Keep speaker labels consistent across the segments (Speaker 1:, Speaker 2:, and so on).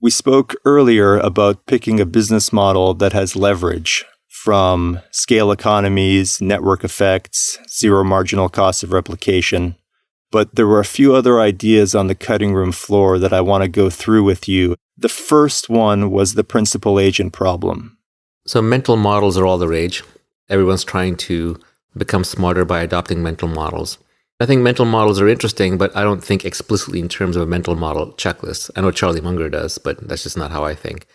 Speaker 1: We spoke earlier about picking a business model that has leverage from scale economies, network effects, zero marginal cost of replication. But there were a few other ideas on the cutting room floor that I want to go through with you. The first one was the principal agent problem.
Speaker 2: So mental models are all the rage. Everyone's trying to become smarter by adopting mental models. I think mental models are interesting, but I don't think explicitly in terms of a mental model checklist. I know Charlie Munger does, but that's just not how I think.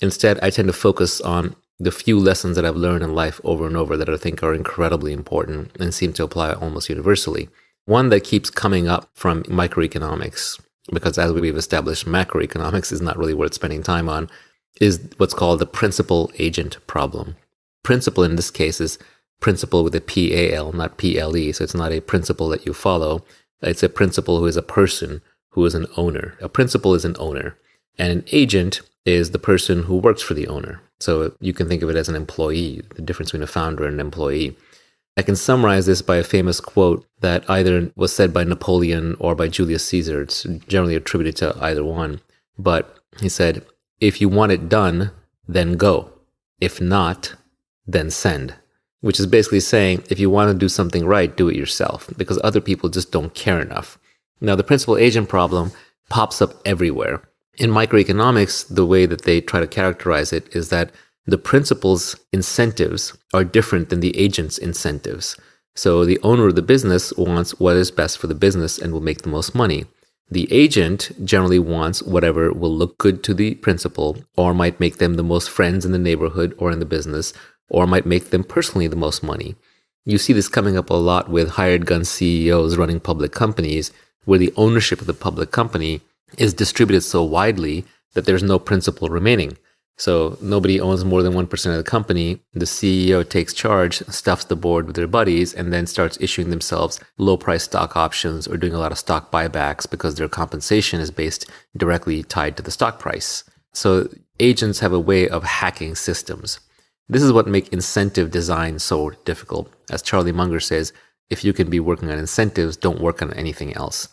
Speaker 2: Instead, I tend to focus on the few lessons that I've learned in life over and over that I think are incredibly important and seem to apply almost universally. One that keeps coming up from microeconomics, because as we've established, macroeconomics is not really worth spending time on, is what's called the principal agent problem. Principal in this case is principal with a P-A-L, not P-L-E. So it's not a principal that you follow. It's a principal who is a person who is an owner. A principal is an owner. And an agent is the person who works for the owner. So you can think of it as an employee, the difference between a founder and an employee. I can summarize this by a famous quote that either was said by Napoleon or by Julius Caesar. It's generally attributed to either one. But he said, "If you want it done, then go. If not, then send." Which is basically saying, if you want to do something right, do it yourself, because other people just don't care enough. Now, the principal agent problem pops up everywhere. In microeconomics, the way that they try to characterize it is that the principal's incentives are different than the agent's incentives. So the owner of the business wants what is best for the business and will make the most money. The agent generally wants whatever will look good to the principal, or might make them the most friends in the neighborhood or in the business, or might make them personally the most money. You see this coming up a lot with hired gun CEOs running public companies, where the ownership of the public company is distributed so widely that there's no principal remaining. So nobody owns more than 1% of the company. The CEO takes charge, stuffs the board with their buddies, and then starts issuing themselves low-price stock options or doing a lot of stock buybacks because their compensation is based directly tied to the stock price. So agents have a way of hacking systems. This is what makes incentive design so difficult. As Charlie Munger says, if you can be working on incentives, don't work on anything else.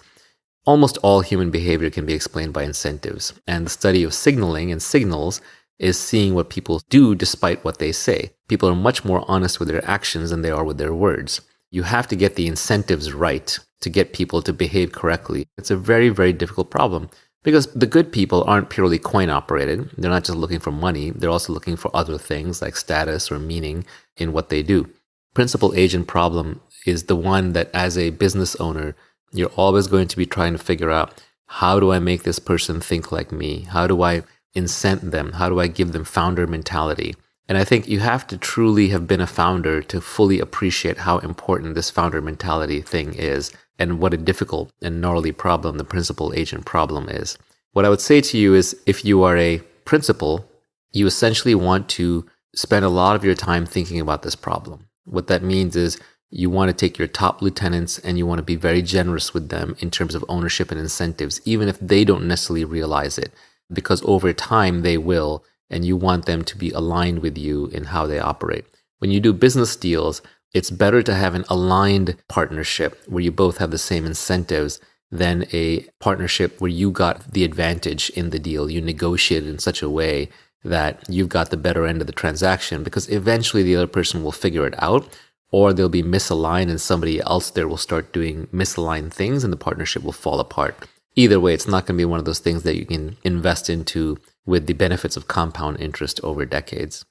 Speaker 2: Almost all human behavior can be explained by incentives, and the study of signaling and signals is seeing what people do despite what they say. People are much more honest with their actions than they are with their words. You have to get the incentives right to get people to behave correctly. It's a very, very difficult problem. Because the good people aren't purely coin operated. They're not just looking for money. They're also looking for other things like status or meaning in what they do. Principal agent problem is the one that as a business owner, you're always going to be trying to figure out, how do I make this person think like me? How do I incent them? How do I give them founder mentality? And I think you have to truly have been a founder to fully appreciate how important this founder mentality thing is, and what a difficult and gnarly problem the principal agent problem is. What I would say to you is, if you are a principal, you essentially want to spend a lot of your time thinking about this problem. What that means is you want to take your top lieutenants and you want to be very generous with them in terms of ownership and incentives, even if they don't necessarily realize it, because over time they will, and you want them to be aligned with you in how they operate. When you do business deals, it's better to have an aligned partnership where you both have the same incentives than a partnership where you got the advantage in the deal. You negotiated in such a way that you've got the better end of the transaction, because eventually the other person will figure it out, or they'll be misaligned and somebody else there will start doing misaligned things and the partnership will fall apart. Either way, it's not going to be one of those things that you can invest into with the benefits of compound interest over decades.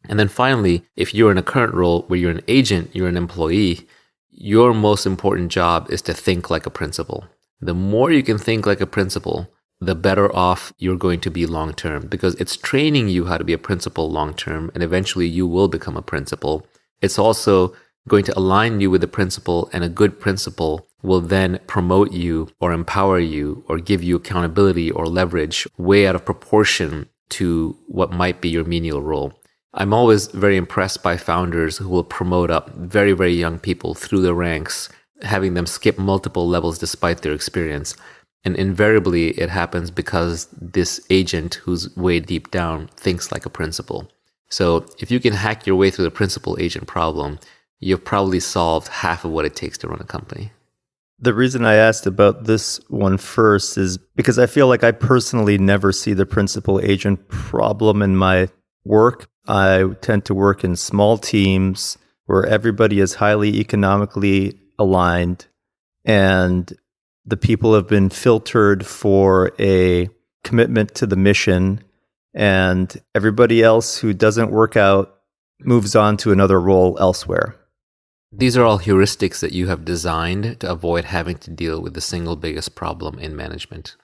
Speaker 2: And then finally, if you're in a current role where you're an agent, you're an employee, your most important job is to think like a principal. The more you can think like a principal, the better off you're going to be long term, because it's training you how to be a principal long term, and eventually you will become a principal. It's also going to align you with the principal, and a good principal will then promote you or empower you or give you accountability or leverage way out of proportion to what might be your menial role. I'm always very impressed by founders who will promote up very, very young people through the ranks, having them skip multiple levels despite their experience. And invariably, it happens because this agent who's way deep down thinks like a principal. So if you can hack your way through the principal agent problem, you've probably solved half of what it takes to run a company.
Speaker 1: The reason I asked about this one first is because I feel like I personally never see the principal agent problem in my work. I tend to work in small teams where everybody is highly economically aligned and the people have been filtered for a commitment to the mission, and everybody else who doesn't work out moves on to another role elsewhere.
Speaker 2: These are all heuristics that you have designed to avoid having to deal with the single biggest problem in management.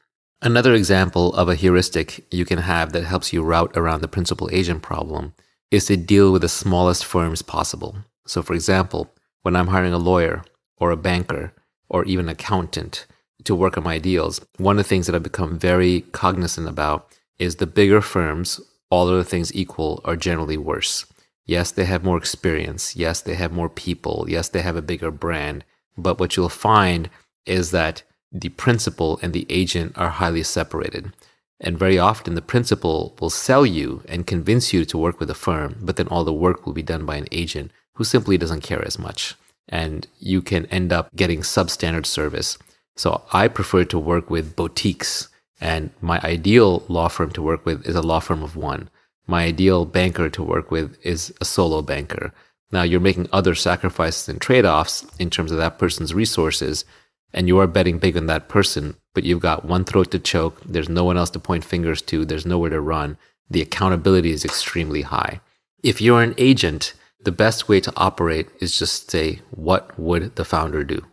Speaker 2: Another example of a heuristic you can have that helps you route around the principal agent problem is to deal with the smallest firms possible. So for example, when I'm hiring a lawyer or a banker or even an accountant to work on my deals, one of the things that I've become very cognizant about is the bigger firms, all other things equal, are generally worse. Yes, they have more experience. Yes, they have more people. Yes, they have a bigger brand. But what you'll find is that the principal and the agent are highly separated. And very often the principal will sell you and convince you to work with a firm, but then all the work will be done by an agent who simply doesn't care as much. And you can end up getting substandard service. So I prefer to work with boutiques, and my ideal law firm to work with is a law firm of one. My ideal banker to work with is a solo banker. Now you're making other sacrifices and trade-offs in terms of that person's resources, and you are betting big on that person, but you've got one throat to choke. There's no one else to point fingers to. There's nowhere to run. The accountability is extremely high. If you're an agent, the best way to operate is just say, what would the founder do?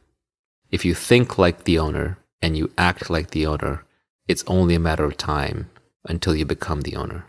Speaker 2: If you think like the owner and you act like the owner, it's only a matter of time until you become the owner.